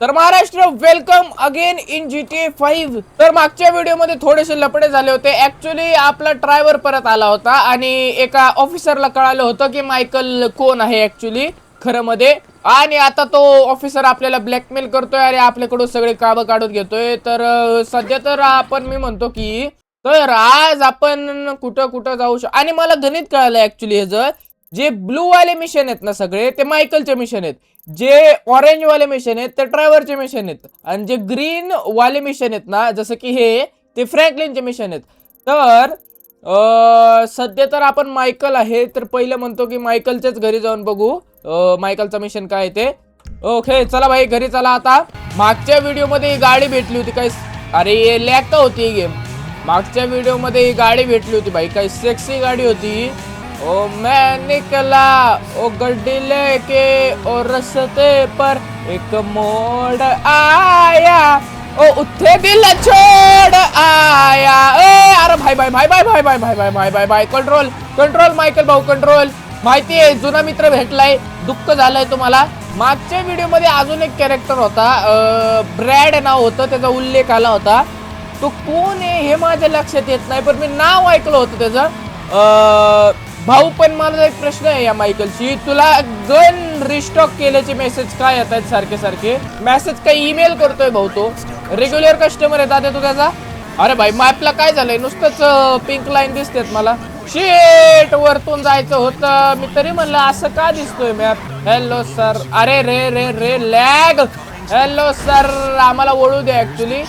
तर Maharashtra welcome again in GTA 5। तर मागच्या व्हिडिओमध्ये थोडेसे लपडे झाले होते। ऍक्च्युली आपला ड्रायव्हर परत आला होता आणि एका ऑफिसरला कळालं होतं की मायकल कोण आहे ऍक्च्युली खरं मध्ये। आणि आता तो ऑफिसर आपल्याला ब्लॅकमेल करतोय आणि आपल्याकडून सगळे कामं काढून घेतोय। तर सध्या तर आपण मी म्हणतो की तर आज आपण कुठं कुठं जाऊ आणि मला गणित कळालं ऍक्च्युली ह्याचं। जे ब्लू वाले मिशन आहेत ना सगळे ते मायकलचे मिशन आहेत, जे ऑरेंज वाले मिशन आहेत ते ड्रायव्हरचे मिशन आहेत आणि जे ग्रीन वाले मिशन आहेत ना जसं की हे ते फ्रँकलिनचे मिशन आहेत। तर सध्या तर आपण मायकल आहे तर पहिलं म्हणतो की मायकलच्याच घरी जाऊन बघू मायकलचा मिशन काय ते। ओके चला भाई घरी चला। आता मागच्या व्हिडिओ मध्ये गाडी भेटली होती काय, अरे लॅग का होती गेम। मागच्या व्हिडिओ मध्ये ही गाडी भेटली होती भाई, काही सेक्सी गाडी होती। ओ मैं निकला ओ गड्डी लेके और रस्ते पर एक मोड़ आया ओ उत्थे दिल छोड़ आया। ए अरे भाई भाई भाई भाई भाई भाई भाई भाई भाई भाई भाई कंट्रोल कंट्रोल मायकल भाऊ कंट्रोल। माहिती आहे जुना मित्र भेटलाय, दुःख झालंय तुम्हाला। मागच्या व्हिडिओ मध्ये अजून एक कॅरेक्टर होता, ब्रॅड नाव होतं, त्याचा उल्लेख आला होता। तो कोण आहे हे माझ्या लक्षात येत नाही पण मी नाव ऐकलं होतं त्याचं। भाऊ पण मला एक प्रश्न आहे या मायकलची, तुला गन रिस्टॉक केल्याचे मेसेज काय येत आहेत सारखे सारखे मेसेज? काही ईमेल करतोय भाऊ, तो रेग्युलर कस्टमर येतात तो त्याचा। अरे भाई मॅपला काय झालंय, नुसतंच पिंक लाईन दिसतेत मला। शेट वरतून जायचं होतं, मी तरी म्हणलं असं का दिसतोय मॅप। हॅलो सर, अरे रे रे रे लॅग। हॅलो सर आम्हाला वळू दे, ऍक्च्युली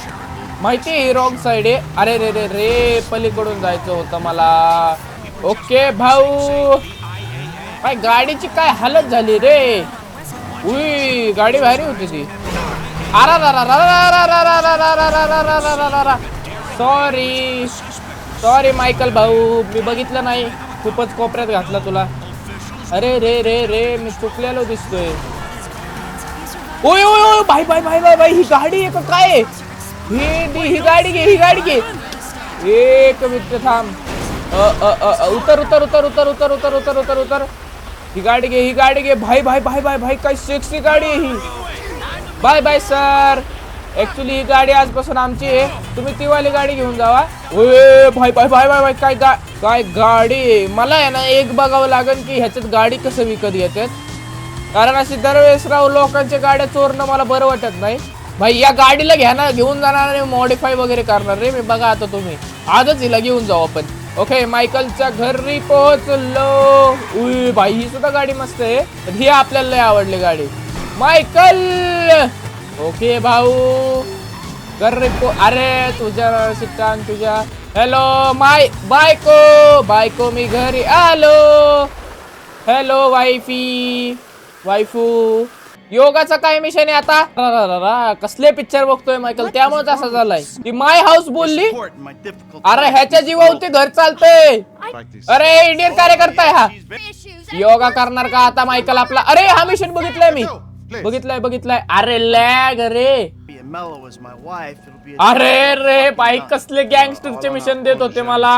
माहिती आहे रॉंग साइड आहे। अरे रे रे रे पलीकडून जायचं होतं मला। ओके भाऊ काय गाडीची काय हालत झाली रे। उई गाडी भारी होती ती। सॉरी सॉरी मायकल भाऊ, मी बघितलं नाही, खूपच कोपऱ्यात घातला तुला। अरे रे रे रे मी चुकलेलो दिसतोय। ओय ओय ओय भाई भाई भाई भाई भाई ही गाडी आहे का काय? ही गाडी घे, ही गाडी घे। एक मिनिट थांब, उतर उतर उतर उतर उतर उतर उतर उतर उतर। ही गाडी घे, ही गाडी घे। भाई भाई भाई भाई भाई काय सेक्सी गाडी आहे ही। बाय बाय सर, ऍक्च्युली ही गाडी आजपासून आमची आहे, तुम्ही ती वाली गाडी घेऊन जावा। ओए भाई भाई भाई भाई भाई काय गाडी। मला आहे ना एक बघावं लागेल की ह्याच्यात गाडी कसं विकत येतात, कारण अशी दरवेळेस राव लोकांच्या गाड्या चोरणं मला बरं वाटत नाही। भाई या गाडीला घ्या ना, घेऊन जाणार आणि मॉडिफाय वगैरे करणार रे मी, बघा आता तुम्ही आजच हिला घेऊन जाऊ आपण। ओके मायकलच्या घरी पोहोचलो। उई भाई ही सुद्धा गाडी मस्त आहे, ही आपल्याला लय आवडली गाडी मायकल। ओके भाऊ घरी अरे तुझ्या शिटान तुझ्या। हॅलो माय बायको बायको मी घरी आलो। हॅलो वाईफी वाईफू। योगाचा काय मिशन आहे आता? कसले पिक्चर बघतोय मायकल, त्यामुळे असं झालंय। ती माय हाऊस बोलली, अरे ह्याच्या जीवावरती घर चालतंय। अरे इंडियन कार्यकर्ता आहे हा, योगा करणार का आता मायकल आपला? अरे हा मिशन बघितलाय मी, बघितलाय बघितलाय। अरे लॅग रे, अरे रे बाई कसले गँगस्टरचे मिशन देत होते मला,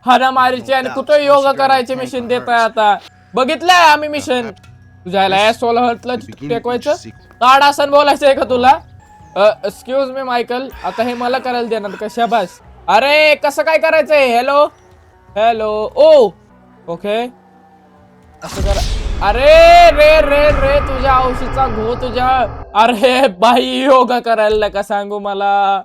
हाणामारीचे आणि कुठे योगा करायचे मिशन देत आहे आता। बघितलंय आम्ही मिशन। तुझ्याला सोला हर्टला टेकवायचं, ताडासन बोलायचंय का तुला? एक्सक्यूज मी मायकल, आता हे मला करायला देणार का? शाबास। अरे कसं काय करायचंय? हॅलो हॅलो ओ ओके असं करा। अरे रे रे रे तुझ्या औषधीचा घो तुझ्या। अरे बाई योगा करायला का सांगू मला,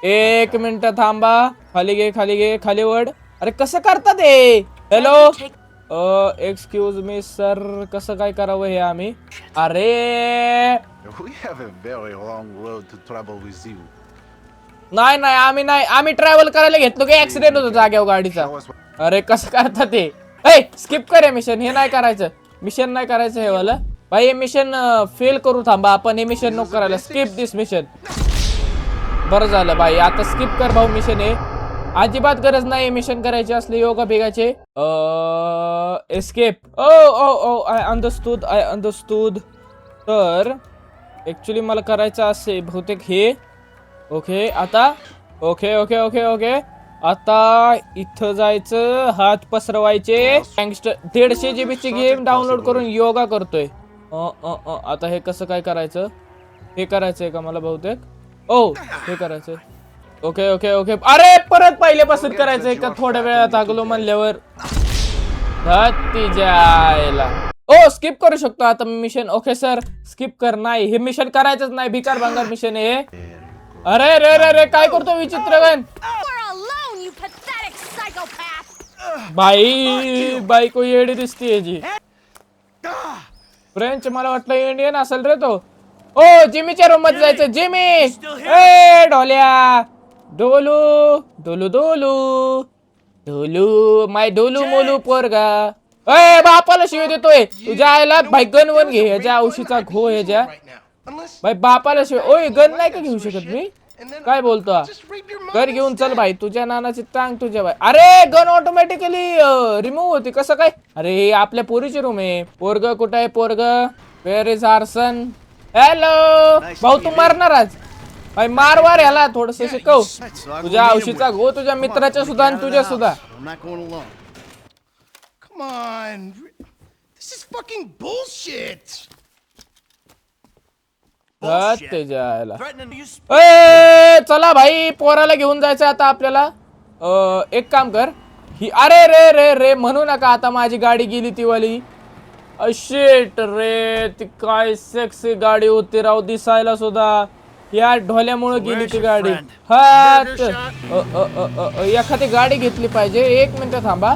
एक मिनिट थांबा। खाली घे खाली घे खाली वड। अरे कसं करतात हे? हॅलो एक्सक्यूज मी सर, कसं काय करावं हे आम्ही? अरे नाही नाही आम्ही नाही, आम्ही ट्रॅव्हल करायला घेतलो की ऍक्सिडेंट होतो जाग्यावर गाडीचा। अरे कसं करतात ते? ए स्किप करे मिशन, हे नाही करायचं, मिशन नाही करायचं हे वाला। भाई हे मिशन फेल करू, थांबा आपण हे मिशन नको करायला, स्किप दिस मिशन। बरं झालं भाई आता स्किप कर भाऊ मिशन, हे अजिबात गरज नाही मिशन करायचे असले योगा भेगायचे। Escape. Oh oh oh I understood I understood. तर ऍक्च्युली मला करायचं असे बहुतेक हे। ओके आता ओके ओके ओके ओके आता इथं जायचं, हात पसरवायचे। गँगस्टर 150 GB ची गेम डाउनलोड करून योगा करतोय। आता हे कसं काय करायचं? हे करायचंय का मला बहुतेक ओ हे करायचंय ओके ओके ओके अरे परत पहिल्यापासून करायचंय का थोड्या वेळात आगलो म्हणल्यावर जायला ओ स्किप करू शकतो आता मिशन ओके सर स्किप कर नाही हे मिशन करायचंच नाही भिकार भांगर मिशन आहे अरे रे रे रे काय करतो विचित्रगण बाई बायको येडी दिसतीये जी फ्रेंच मला वाटलं इंडियन असेल रे तो ओ जिमीच्या रूम मध्ये जायचं जिमी ए ढोल्या डोलू डोलू डोलू डोलू माय डोलू मोलू पोरगा ए बापाला शिव देतोय तुझ्या आईला भाई गन वन घे ह्याच्या औशीचा घो ह्याच्या भाई बापाला शिव ओय गन नाही का घेऊ शकत मी काय बोलतो घर घेऊन चल भाई तुझ्या नानाची टांग तुझ्या भाई अरे गन ऑटोमॅटिकली रिमूव्ह होती कसं काय अरे आपल्या पोरीची रूम आहे पोरग कुठं आहे पोरग वेअर इज आर्सन हॅलो भाऊ तू मारणार आज भाई मारवार याला थोडस शिकव तुझ्या औशीचा घो तुझ्या मित्राच्या सुद्धा आणि तुझ्या सुद्धा चला भाई पोराला घेऊन जायचं आता आपल्याला एक काम कर ही अरे रे रे रे म्हणू नका आता माझी गाडी गेली ती वाली शिट रे ती काय सेक्सी गाडी होती राव दिसायला सुद्धा या ढोल्यामुळे गेली ती गाडी हा एखादी गाडी घेतली पाहिजे एक मिनिट थांबा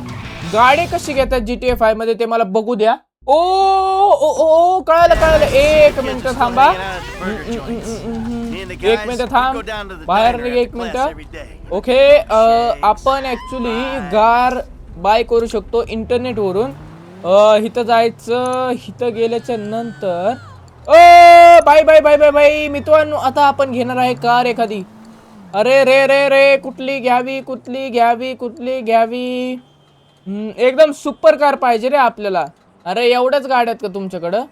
गाडी कशी घेतात GTA 5 मध्ये ते मला बघू द्या ओ ओ ओ कळालं कळालं एक मिनिट थांबा एक मिनिट थांब बाहेर निघ एक मिनिट ओके आपण ऍक्च्युली कार बाय करू शकतो इंटरनेट वरून इथं जायचं इथं गेल्याच्या नंतर oh bye bye bye bye bye मित्रांनो आता आपण घेणार आहे कार एखादी अरे रे रे रे कुठली घ्यावी कुठली घ्यावी कुठली घ्यावी एकदम सुपर कार पाहिजे रे आपल्याला अरे एवढ्याच गाड्यात का तुमच्याकडं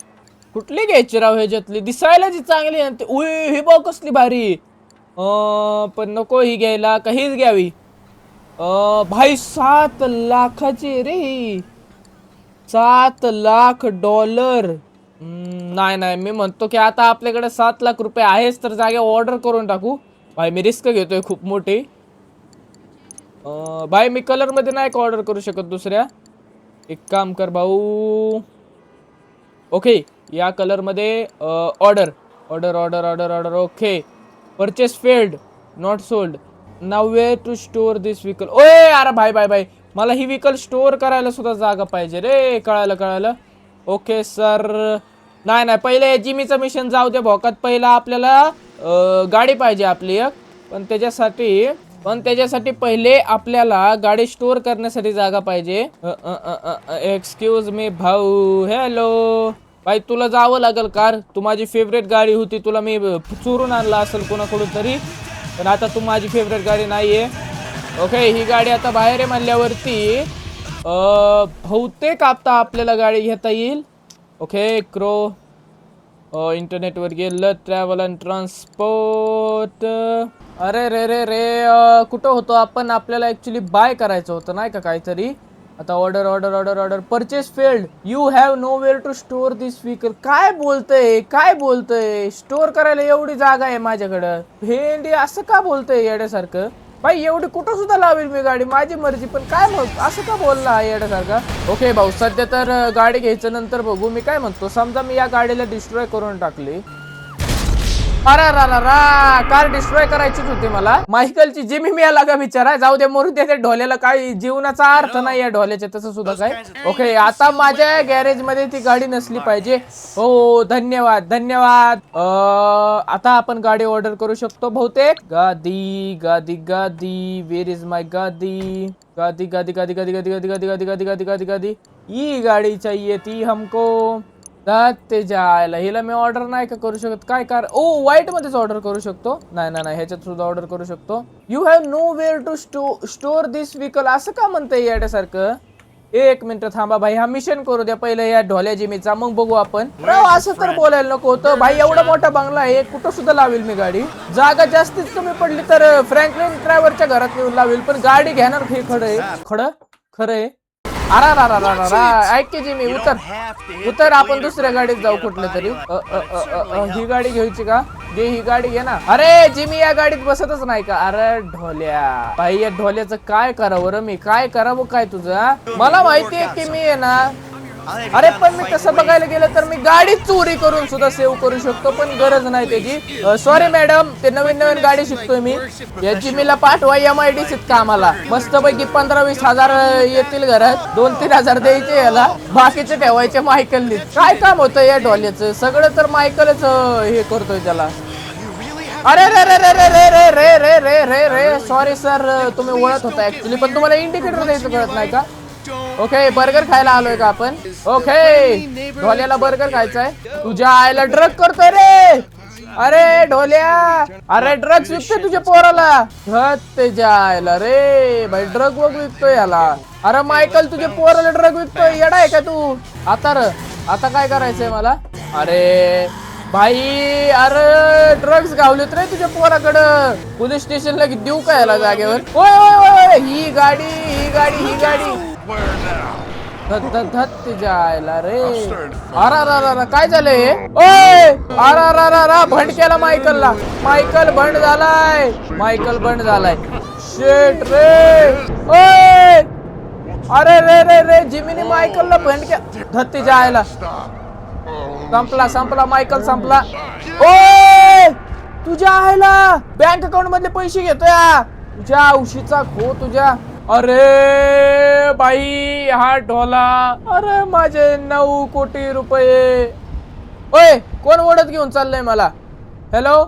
कुठली घ्यायची राव ह्याच्यातली दिसायला जी चांगली ही बघ कसली भारी पण नको ही घ्यायला काहीच घ्यावी भाई 7 लाखाची रे 7 लाख डॉलर नाही नाही मी म्हणतो की आता आपल्याकडे 7 लाख रुपये आहेच तर जागे ऑर्डर करून टाकू भाई मी रिस्क घेतोय खूप मोठी भाई मी कलर मध्ये नाही का ऑर्डर करू शकत दुसऱ्या एक काम कर भाऊ ओके या कलर मध्ये order order order order order okay purchase failed not sold now where to store this vehicle ओए अरे भाई भाई भाई मला ही व्हीकल स्टोअर करायला सुद्धा जागा पाहिजे रे कळालं कळालं ओके सर नाही नाही पहिले जिमीचं मिशन जाऊ दे भोकात पहिला आपल्याला गाडी पाहिजे आपली एक पण त्याच्यासाठी पहिले आपल्याला गाडी स्टोअर करण्यासाठी जागा पाहिजे एक्सक्यूज मी भाऊ हॅलो भाई तुला जावं लागेल कार तू माझी फेवरेट गाडी होती तुला मी चोरून आणला असेल कोणाकडून तरी पण आता तू माझी फेवरेट गाडी नाहीये ओके ही गाडी आता बाहेर आहे म्हणल्यावरती बहुतेक आता आपल्याला गाडी घेता येईल ओके क्रो इंटरनेटवर गेलं ट्रॅव्हल अँड ट्रान्सपोर्ट अरे रे रे रे कुठं होतो आपण आपल्याला ऍक्च्युली बाय करायचं होतं नाही का काहीतरी आता order order order order purchase failed you have nowhere to store this vehicle काय बोलतय स्टोअर करायला एवढी जागा आहे माझ्याकडं भेंडी असं का बोलतय येड्यासारखं भाई एवढी कुठं सुद्धा लावेल मी गाडी माझी मर्जी पण काय मग असं का बोलला येड्यासारखा ओके भाऊ सध्या तर गाडी घ्यायचं नंतर बघू मी काय म्हणतो समजा मी या गाडीला डिस्ट्रॉय करून टाकली अरे कार डिस्ट्रॉय करायचीच होती मला मायकलची जिमी मी याला का विचारा जाऊ दे मरू दे ढोल्याला काय जीवनाचा अर्थ नाही या ढोल्याच्या तसं सुद्धा काय ओके आता माझ्या गॅरेज मध्ये ती गाडी नसली पाहिजे हो धन्यवाद धन्यवाद आता आपण गाडी ऑर्डर करू शकतो बहुतेक गादी गादी गादी वेर इज माय गादी गादी गादी गादी गादी गादी गादी गादी गादी गादी गादी गादी गादी ही गाडी चाहिए थी हमको ते जायला हिला मी ऑर्डर नाही का करू शकत काय कार ओ व्हाईट मध्येच ऑर्डर करू शकतो नाही ह्याच्यात सुद्धा ऑर्डर करू शकतो you have nowhere to store this vehicle असं का म्हणतंय याच्यासारखं एक मिनिट थांबा भाई हा मिशन करू द्या पहिले या ढोल्या जिमीचा मग बघू आपण असं तर बोलायला नको होतं भाई एवढा मोठा बंगला आहे कुठं सुद्धा लावेल मी गाडी जागा जास्तीच कमी पडली तर फ्रँकलिन ड्रायव्हरच्या घरात येऊन लावेल पण गाडी घेणार हे खरं आहे ऐक की जिमी उतर आपण दुसऱ्या गाडीत जाऊ कुठल्या तरी. ही गाडी घ्यायची का? घे ही गाडी घे ना. अरे जिमी या गाडीत बसतच नाही का? अरे ढोल्या बाई या ढोल्याचं काय करावं मी काय करावं काय तुझं? मला माहितीये की मी आहे ना. अरे पण मी तसं बघायला गेलं तर मी गाडी चोरी करून सुद्धा सेव्ह करू शकतो पण गरज नाही त्याची. सॉरी मॅडम ते नवीन गाडी शिकतोय मी. या जिमीला पाठवा MIDC कामाला. मस्त पैकी 15-20 हजार येतील घरात. 2-3 हजार द्यायचे याला बाकीचे ठेवायचे मायकलनी. काय काम होतं या ढोल्याचं? सगळं तर मायकलच हे करतोय त्याला. अरे रे रे रे रे रे रे रे रे रे रे सॉरी सर तुम्ही ओळख होता ऍक्च्युली पण तुम्हाला इंडिकेटर द्यायचं कळत नाही का? ओके बर्गर खायला आलोय का आपण? ओके ढोल्याला बर्गर खायचाय. तुझ्या आईला ड्रग करतोय रे. अरे ढोल्या अरे ड्रग्स विकतोय तुझ्या पोराला. त्याच्या आईला रे भाई ड्रग वग विकतोय याला. अरे मायकल तुझ्या पोराला ड्रग विकतोय येडा आहे का तू? आता काय करायचंय मला? अरे भाई अरे ड्रग्स गावलेत रे तुझ्या पोराकडं. पोलीस स्टेशनला देऊ का याला जागेवर? ओय ही गाडी धत जायला रे. अरा काय झालंय? ओय अरा भंड केला मायकलला. मायकल बंड झालाय. शेट रे. ओय अरे रे रे रे जिमीने मायकलला भंड केला. धत जायला संपला मायकल संपला. ओय तुझ्या आईला बँक अकाउंट मधले पैसे घेतोय तुझ्या औशीचा खो तुझ्या. अरे बाई हा ढोला. अरे माझे 9 कोटी रुपये. ओय कोण ओढत घेऊन चाललंय मला? हॅलो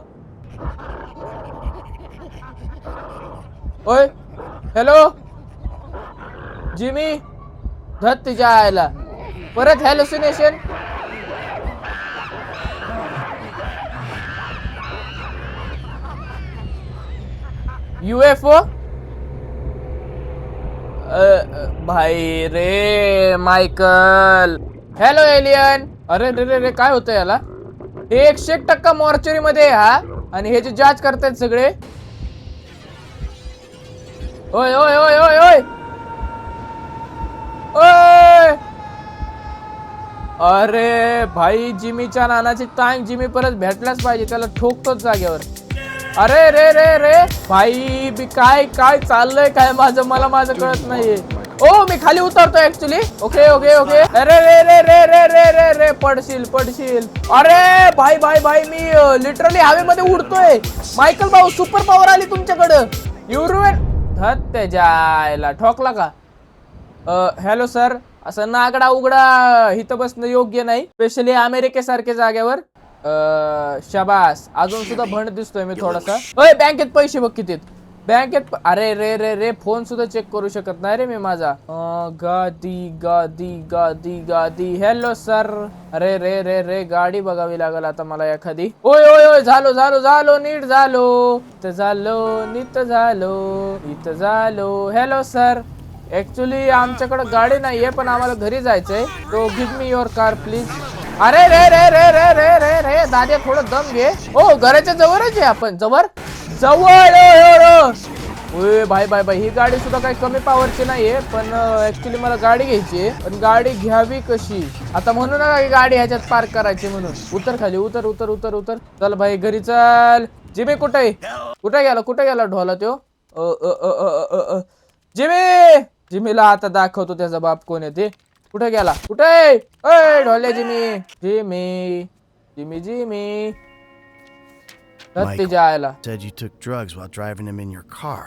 ओय हॅलो जिमी धत तिच्या आयला परत हॅल्युसिनेशन. UFO भाई रे मायकल. Hello alien. अरे रे रे काय होतं याला? हे 101% मॉर्चरी मध्ये हा आणि हे जे जांच करतायत सगळे. ओय ओय ओय ओय ओय ओय अरे भाई जिमीच्या नानाची टांग जिमी परत भेटलाच पाहिजे त्याला ठोकतोच जागेवर. अरे रे रे रे भाई बी काय चाललंय काय माझं कळत नाहीये. ओ मी खाली उतरतो ऍक्च्युली. ओके अरे रे रे रे रे रे रे रे पडशील. अरे भाई मी लिटरली हवेमध्ये उडतोय. मायकल भाऊ सुपर पॉवर आली तुमच्याकडं. धत जायला ठोकला का? हॅलो सर असं नागडा उघडा इथं बसणं योग्य नाही स्पेशली अमेरिकेसारख्या जागेवर. शाबास अजून सुद्धा भंड दिसतोय मी थोडासा. ओय बँकेत पैसे बघ किती बँकेत. अरे रे रे रे फोन सुद्धा चेक करू शकत नाही रे मी माझा. गादी हॅलो सर. अरे रे रे रे गाडी बघावी लागल आता मला एखादी. ओय झालो नीट झालो. हॅलो सर ऍक्च्युली आमच्याकडे गाडी नाहीये पण आम्हाला घरी जायचंय. तो give me your car please. अरे रे रे रे रे रे रे रे दादा थोडं दम घे. ओ घराच्या जवळच आहे आपण जवळ. भाई ही गाडी सुद्धा काही कमी पॉवरची नाहीये पण ऍक्च्युली मला गाडी घ्यायची आहे पण गाडी घ्यावी कशी आता म्हणून गाडी ह्याच्यात पार्क करायची म्हणून. उतर खाली उतर. चल भाई घरी चल. जिमी कुठे गेला ढोला त्यो? जिमीला आता दाखवतो त्याचा बाप कोण आहे ते. कुठे गेला? ढोल्या Jimmy. Michael said you took drugs while driving him in your car.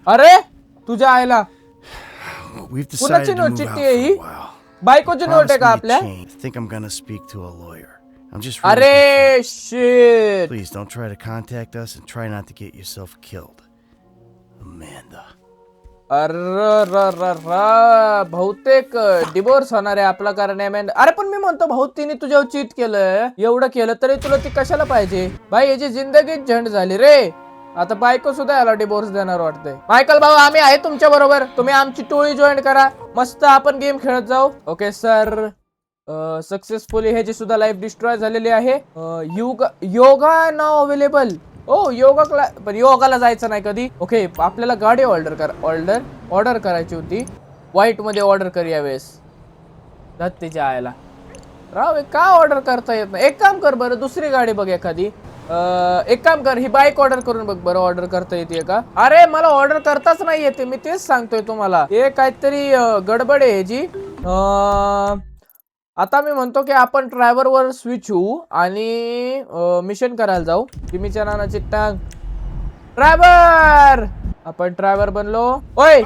अरे तुझ्या आईला We've decided to move out for a while. बायकोची नोट आहे का आपल्या? Think I'm gonna speak to a lawyer. I'm just really अरे shit. Please don't try to contact us and try not to get yourself killed. Amanda. बहुतेक divorce होणार आहे आपला कारण. अरे पण मी म्हणतो भाऊ तिने तुझ्यावर चीट केलं एवढं केलं तरी तुला ती कशाला पाहिजे भाई? याची जिंदगीच झंड झाली रे. आता बायको सुद्धा याला डिवोर्स देणार वाटतंय. मायकल भाऊ आम्ही आहे तुमच्या बरोबर. तुम्ही आमची टोळी जॉईन करा मस्त आपण गेम खेळत जाऊ. Okay sir. सक्सेसफुली ह्याची सुद्धा लाईफ डिस्ट्रॉय झालेली आहे. योगा नाव अवेलेबल. योगाला जायचं नाही कधी. ओके आपल्याला गाडी ऑर्डर करायची होती. व्हाईट मध्ये ऑर्डर कर यावेळेस. दत्तीच्या आयला राव का ऑर्डर करता येत नाही. एक काम कर बरं, दुसरी गाडी बघ एखादी. एक काम कर, ही बाईक ऑर्डर करून बघ बरं, ऑर्डर करता येते का. अरे मला ऑर्डर करताच नाही येते, मी तेच सांगतोय तुम्हाला. हे काहीतरी गडबड आहे जी. आता मी म्हणतो की आपण ड्रायव्हर वर स्विच होऊ आणि मिशन करायला जाऊ. किमीच्या नानाची टांग. ड्रायव्हर, आपण ड्रायव्हर बनलो. ओय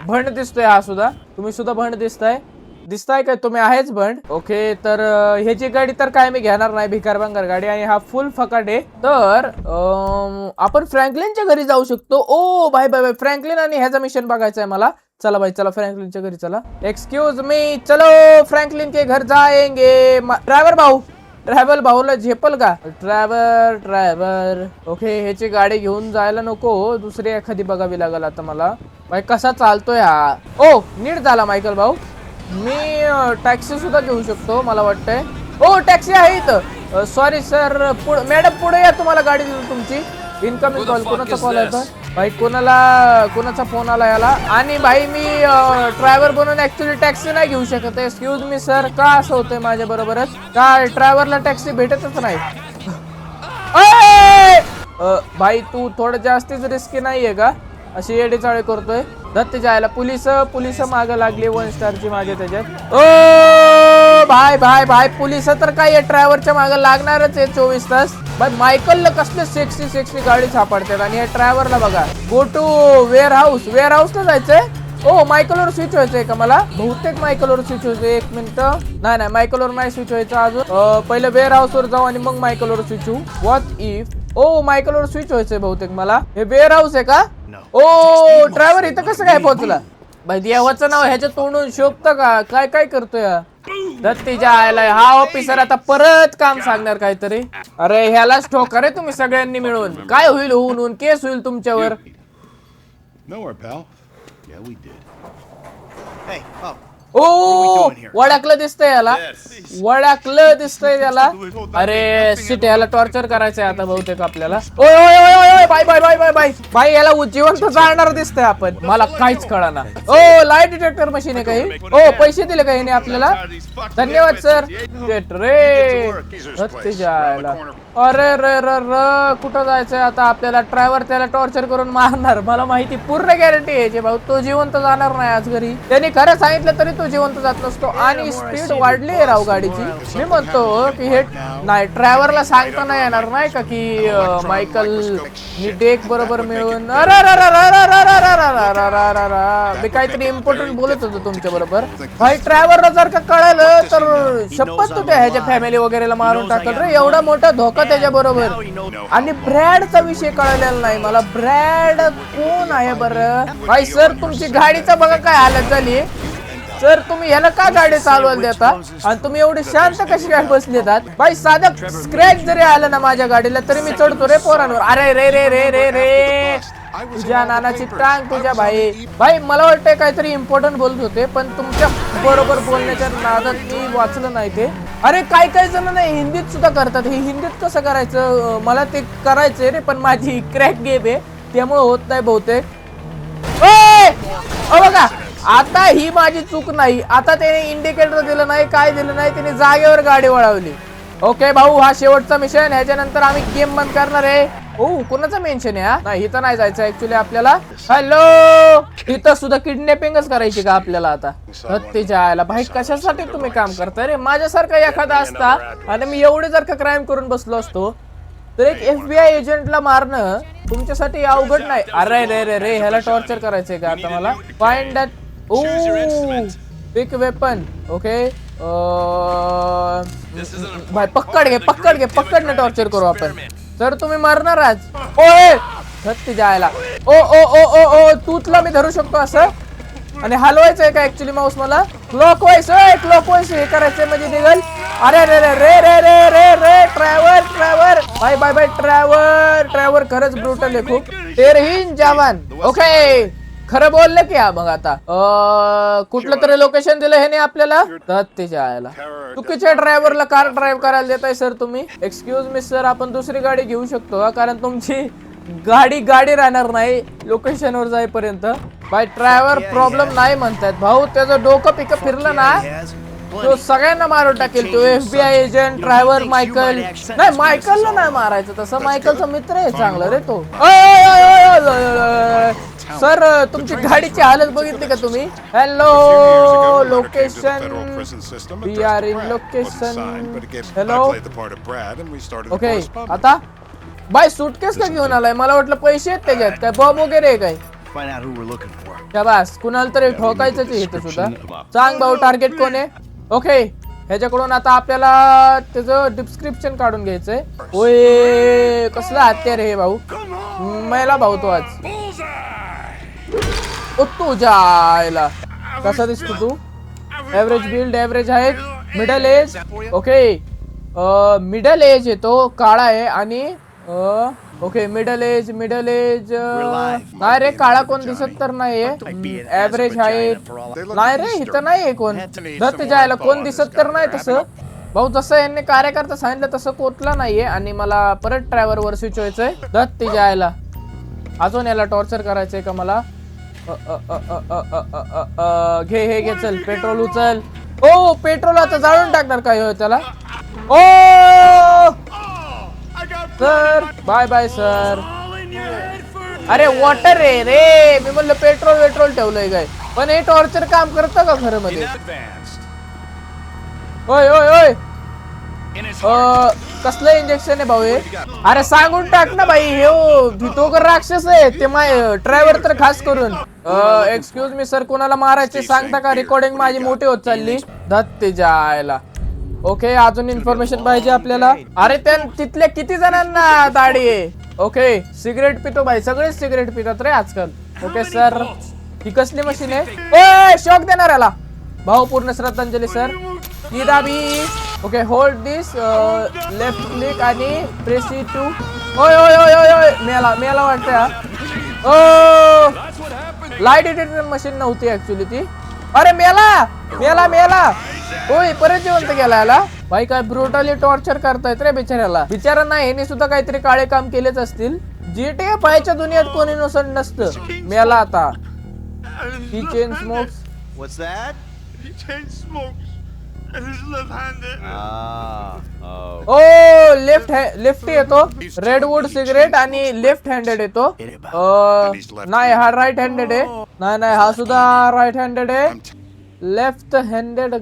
भंड दिसतोय हा सुद्धा, तुम्ही सुद्धा भंड दिसताय काय तुम्ही आहेच भंड. ओके तर ह्याची गाडी तर काय मी घेणार नाही, भिकार भंगार गाडी, आणि हा फुल फकाट आहे. तर आपण फ्रँकलिनच्या घरी जाऊ शकतो. ओ बाय बाय बाय, फ्रँकलिन आणि ह्याचा मिशन बघायचा आहे मला. चला भाई चला फ्रँकलिनच्या घरी चला. एक्सक्यूज मी, चलो फ्रँकलिन के घर जाएंगे. ड्रायव्हर भाऊला झेपल का. ड्रायव्हर ओके, ह्याची गाडी घेऊन जायला नको, दुसरी एखादी बघावी लागेल आता मला. भाई कसा चालतोय हा. ओ नीट झाला मायकल भाऊ, मी टॅक्सी सुद्धा घेऊ शकतो मला वाटतंय. ओ टॅक्सी आहे इथं. सॉरी सर, मॅडम पुढे या, तुम्हाला गाडी देतो तुमची. इनकमिंग कॉल, कोणाचा कॉल आहे भाई, कोणाचा फोन आला याला. आणि भाई मी ड्रायव्हर बनून ऍक्च्युली टॅक्सी नाही घेऊ शकत. एक्सक्यूज मी सर, का असं होतंय माझ्या बरोबरच, का ड्रायव्हरला टॅक्सी भेटतच नाही. भाई तू थोडं जास्तीच रिस्की नाहीये का, अशी येडेचाळे करतोय. दत्त जायला पोलिस मागे लागली 1 स्टारची माझ्या त्याच्यात. ओ भाई पोलिस तर काय ड्रायव्हरच्या मागे लागणारच आहे 24 तास. भाई मायकलला कसले सेक्सी गाडी सापडतात, आणि या ड्रायव्हरला बघा. गो टू वेअर हाऊसला जायचंय. ओ मायकलवर स्विच व्हायचंय का मला, बहुतेक मायकलवर स्विच व्हायचंय. 1 मिनिट, नाही मायकलवर नाही स्विच व्हायचं अजून. पहिले वेअर हाऊस वर जाऊ आणि मग मायकलवर स्विच होऊ. व्हॉट इफ, ओ मायकलवर स्विच व्हायचंय बहुतेक मला. हे वेअर हाऊस आहे का. ओ ड्रायव्हर इथं कसं काय पोहोचला. भाई देवाचं नाव ह्याच्या तोंडून शोभतं का, काय करतोय दत्तीच्या आयला. हा ऑफिसर आता परत काम सांगणार काहीतरी. अरे ह्यालाच ठोका रे तुम्ही सगळ्यांनी मिळून. काय होईल, होऊन केस होईल तुमच्यावर. Nowhere, pal. Yeah, we did. Hey, oh. ओ वडाकलं दिसतंय याला, त्याला. अरे शिट, याला टॉर्चर करायचंय आता बहुतेक आपल्याला. ओय बाय याला जिवंत जाळणार दिसतंय आपण. मला काहीच कळना. ओ लाईट डिटेक्टर मशीन आहे काही. ओ पैसे दिले काही नाही आपल्याला, धन्यवाद सर. रे जायला. अरे रे कुठं जायचंय आता आपल्याला. ड्रायव्हर त्याला टॉर्चर करून मारणार, मला माहिती, पूर्ण गॅरंटी आहे भाऊ. तो जिवंत जाणार नाही आज घरी. त्यांनी खरं सांगितलं तरी तो जिवंत जात नसतो. आणि स्पीड वाढली आहे राव गाडीची. मी म्हणतो की हे नाही, ड्रायव्हरला सांगता नाही येणार नाही का की मायकल मी डेक बरोबर मिळून. मी काहीतरी इम्पॉर्टंट बोलत होतो तुमच्या बरोबर. भाई ड्रायव्हरला जर का कळालं तर शपथ तू ह्याच्या फॅमिली वगैरेला मारून टाकल रे. एवढा मोठा धोका त्याच्या बरोबर. आणि ब्रॅडचा विषय कळलेला नाही मला. ब्रॅड कोण आहे बरं. भाई सर तुमची गाडीचा बघा काय हालत झाली सर. तुम्ही ह्याला का गाडी चालवायला देता, आणि तुम्ही एवढे शांत कशी काय बसले येतात. भाई साधं स्क्रॅच जरी आलं ना माझ्या गाडीला तरी मी चढतो रे पोरांवर. अरे रे तुझ्या नानाची टांग तुझ्या. भाई मला वाटतंय काहीतरी इम्पॉर्टंट बोलत होते, पण तुमच्या बरोबर बोलण्याच्या नादात मी वाचलं नाही ते. अरे काय जण नाही हिंदीत सुद्धा करतात. हे हिंदीत कसं करायचं, मला ते करायचंय रे, पण माझी क्रॅक गेम आहे त्यामुळे होत नाही बहुतेक. बघा आता ही माझी चूक नाही. आता त्याने इंडिकेटर दिलं नाही, काय दिलं नाही, त्याने जागेवर गाडी वळवली. ओके भाऊ, हा शेवटचा मिशन. ह्याच्यानंतर आम्ही गेम बंद करणार आहे. ओ कोणाचं मेन्शन आहे. नाही इथं नाही जायचं ऍक्च्युली आपल्याला. हॅलो, इथं सुद्धा किडनॅपिंगच करायची का आपल्याला आता. हत्तीच्या आयला. भाई कशासाठी तुम्ही काम करताय रे. माझ्यासारखा एखादा असता आणि मी एवढे जर का क्राईम करून बसलो असतो तर एक FBI एजंटला मारणं तुमच्यासाठी अवघड नाही. अरे रे ह्याला टॉर्चर करायचंय का आता मला. Find that. Oh pick weapon. Okay भाई पक्कड टॉर्चर करू आपण. सर तुम्ही मारणार आज. ओए हत्ती जायला. ओ तूतला मी धरू शकतो असं, आणि हलवायचंय का ऍक्च्युली माऊस मला. क्लॉकवाईज हे करायचंय म्हणजे निघल. अरे रे ड्रायव्हर बाय ड्रायव्हर खरंच ब्रुटल आहे खूप. तेरहीन जवान. ओके खरं बोललं की. मग आता कुठलं तरी लोकेशन दिलं हे नाही आपल्याला. त्याच्या आयला चुकीच्या ड्रायव्हरला कार ड्राईव्ह करायला देताय सर तुम्ही. एक्सक्यूज मी सर, आपण दुसरी गाडी घेऊ शकतो का, कारण तुमची गाडी गाडी राहणार नाही लोकेशनवर जाईपर्यंत. बाय ड्रायव्हर प्रॉब्लेम नाही म्हणतायत भाऊ. त्याचं डोकं पिकअप फिरलं ना तो सगळ्यांना मारून टाकेल. तो FBI एजंट ड्रायव्हर मायकल नाही, मायकलला नाही मारायचं तसं. मायकलचा मित्र आहे चांगला रे तो. सर तुमची गाडीची हालत बघितली का तुम्ही? Hello location, we are in location. Hello okay आता बाय सूटकेस का घेऊन आलाय? मला वाटलं पैसे आहेत त्याच्यात, काय बॉम्ब वगैरे आहे काय? शाबास, कुणाला तरी ठोकायचंच आहे इथं सुद्धा. सांग भाऊ टार्गेट कोण आहे? ओके ह्याच्याकडून आता आपल्याला त्याचं डिस्क्रिप्शन काढून घ्यायचंय. ओय कसलं हत्यार हे भाऊ? मेला भाऊ तो आज. ओ तुझ्या आईला कसा दिसतो तू? एव्हरेज बिल्ड, एव्हरेज आहे, middle age. Okay middle age येतो, काळा आहे आणि ओके मिडल एज नाही रे, काळा कोण दिसत तर नाहीये. एव्हरेज आहे नाही रे, इथं नाहीये कोण. दत्त जायला कोण दिसत तर नाही तसं भाऊ. जसं यांनी कार्यकर्ता सांगितलं तसं कोटला नाहीये आणि मला परत ड्रायव्हर वर स्विच व्हायचंय. दत्त जायला अजून याला टॉर्चर करायचंय का मला? घे हे घे, चल पेट्रोल उचल. ओ पेट्रोल आता जाळून टाकणार काय हो त्याला? ओ सर बाय बाय सर. अरे वॉटर रे रे, मी म्हणलं पेट्रोल ठेवलंय काय, पण हे टॉर्चर काम करतं का खरं मध्ये? ओय ओय ओय कसलं इंजेक्शन आहे भाऊ हे? अरे सांगून टाक ना बाई. हे भितोकर राक्षस आहे ते माय ड्रायव्हर तर खास करून. एक्सक्यूज मी सर, कोणाला मारायचे सांगता का? रेकॉर्डिंग माझी मोठी होत चालली. धत्ते जायला. ओके अजून इन्फॉर्मेशन पाहिजे आपल्याला. अरे त्या तिथल्या किती जणांना दाढी आहे? ओके सिगरेट पितो बाई, सगळेच सिगरेट पितात रे आजकाल. ओके सर ही कसली मशीन आहे? ओय शॉक देणार याला भाऊ. पूर्ण श्रद्धांजली सर. ही दाबी. ओके होल्ड दिस लेफ्ट क्लिक आणि प्रेस इट टू. ओय ओय ओय ओय ओय मेला वाटतं. ओ लाईट डिटेक्टर मशीन नव्हती ऍक्च्युली ती. अरे मेला होय परत जिवंत गेला याला. भाई काय ब्रुटली टॉर्चर करतायत रे बिचाऱ्याला. बिचारा नाही यांनी सुद्धा काहीतरी काळे काम केलेच असतील. GTA 5 च्या दुनियेत कोण इनोसंट नसतं. मेला आता. He chain smokes. What's that? He chain smokes and he's left-handed. Oh left येतो. रेडवूड सिगरेट आणि लेफ्ट हँडेड येतो. नाही हा राईट हँडेड आहे. नाही हा सुद्धा राईट हँडेड आहे. Left handed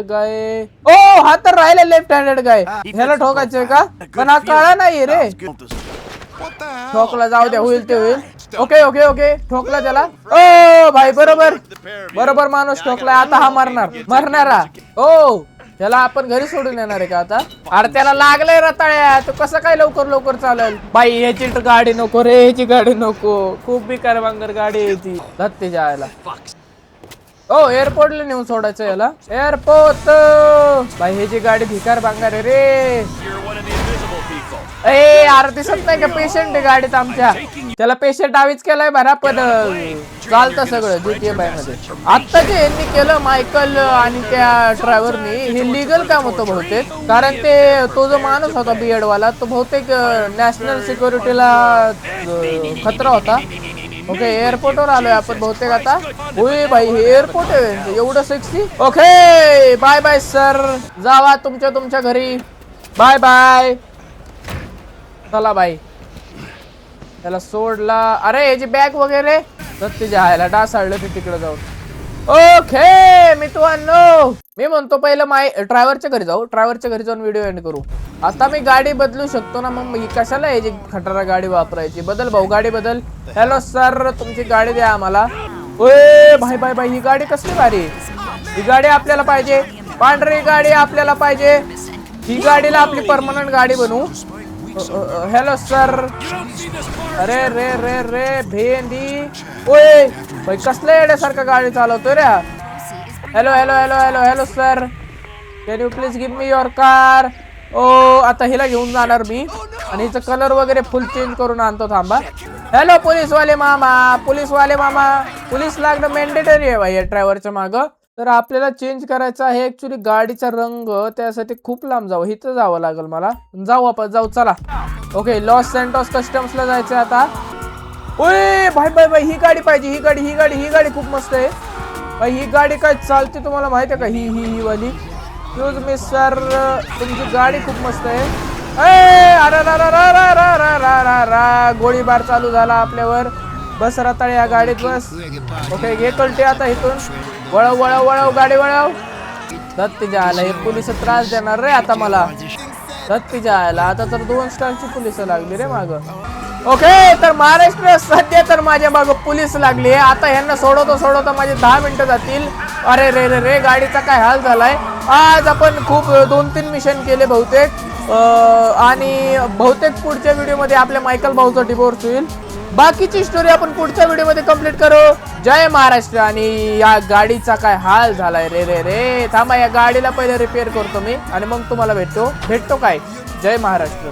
guy. ओ हा तर राहिला लेफ्ट हँडेड गाय. ह्याला ठोकायचंय का? पण हा काळा नाहीये रे. ठोकला जाऊ द्या, होईल ते होईल. ओके ओके ओके ठोकला त्याला. ओ भाई बरोबर माणूस ठोकला. आता हा मरणारा. ओ त्याला आपण घरी सोडून येणार आहे का आता? अरे त्याला लागलंय रताळ्या. तो कसं काय लवकर चालेल? बाई ह्याची गाडी नको रे, ह्याची गाडी नको. खूप बिकार बांगर गाडी आहे ती. धत्ते जायला. ओ एअरपोर्टला नेऊन सोडायचं याला. एअरपोर्ट बाई ह्याची गाडी भिकार बांगार आहे रे. अरे दिसत नाही का पेशंट आहे गाडीत आमच्या? त्याला पेशंट आवीच केलाय भरा, पण चालतं सगळं GTA 5 मध्ये. आता जे यांनी केलं मायकल आणि त्या ड्रायव्हरनी, हे लिगल काम होतं बहुतेक. कारण तो जो माणूस होता बीएड वाला तो बहुतेक नॅशनल सिक्युरिटीला खतरा होता. ओके एअरपोर्टवर आलोय आपण बहुतेक आता. होय भाई हे एअरपोर्ट आहे एवढं sexy. Okay bye bye sir, जावा तुमच्या घरी. Bye bye. चला बाई त्याला सोडला. अरे याची बॅग वगैरे तिच्या आयला डासाळलं ते तिकडे जाऊन. ओके मी म्हणतो पहिलं ड्रायव्हरच्या घरी जाऊ. ड्रायव्हरच्या घरी जाऊन व्हिडिओ एंड करू. आता मी गाडी बदलू शकतो ना, मग ही कशाला याची खटारा गाडी वापरायची? बदल भाऊ गाडी बदल. हॅलो सर तुमची गाडी द्या आम्हाला. ओय भाई ही गाडी कसली भारी. ही गाडी आपल्याला पाहिजे. पांढरी गाडी आपल्याला पाहिजे. ही गाडीला आपली परमनंट गाडी बनवू. Hello sir. अरे रे भेंडी. ओय भाई कसल्या येड्यासारखं गाडी चालवतोय रे. Hello sir can you please give me your car. Oh आता हिला घेऊन जाणार मी आणि हिचं कलर वगैरे फुल चेंज करून आणतो. थांबा. हॅलो पोलीसवाले मामा. पोलीस लागणं मॅन्डेटरी आहे भाई ड्रायव्हरच्या मागं. तर आपल्याला चेंज करायचा आहे ऍक्च्युली गाडीचा रंग. त्यासाठी खूप लांब जावं, इथं जावं लागेल मला. जाऊ आपण चला. ओके लॉस सॅन्टोस कस्टम्सला जायचं आता. ओय भाई भाई भाई, ही गाडी पाहिजे, ही गाडी खूप मस्त आहे भाई. ही गाडी काय चालते तुम्हाला माहिती आहे का? ही वाली. एक्सक्यूज मी सर, तुमची गाडी खूप मस्त आहे. अरे गोळीबार चालू झाला आपल्यावर. बस रताळे या गाडीत बस. ओके घे कलटे आता इथून. वळव गाडी वळव. दत्तीच्या आला हे पोलिस त्रास देणार रे आता मला. दत्तीच्या आला आता तर 2 स्टारची पोलिस लागली रे माग. ओके तर महाराष्ट्र सध्या तर माझ्या माग पोलीस लागली आहे. आता ह्यांना सोडवता माझे 10 मिनिटं जातील. अरे रे गाडीचा काय हाल झालाय. आज आपण खूप 2-3 मिशन केले बहुतेक आणि बहुतेक पुढच्या व्हिडिओमध्ये आपल्या मायकल भाऊचा डिवोर्स होईल. बाकीची स्टोरी आपण पुढच्या व्हिडिओमध्ये कंप्लीट करू. जय महाराष्ट्र. आणि या गाडीचा काय हाल झालाय रे. थांबा या गाडीला पहिले रिपेअर करतो मी आणि मग तुम्हाला भेटतो काय. जय महाराष्ट्र.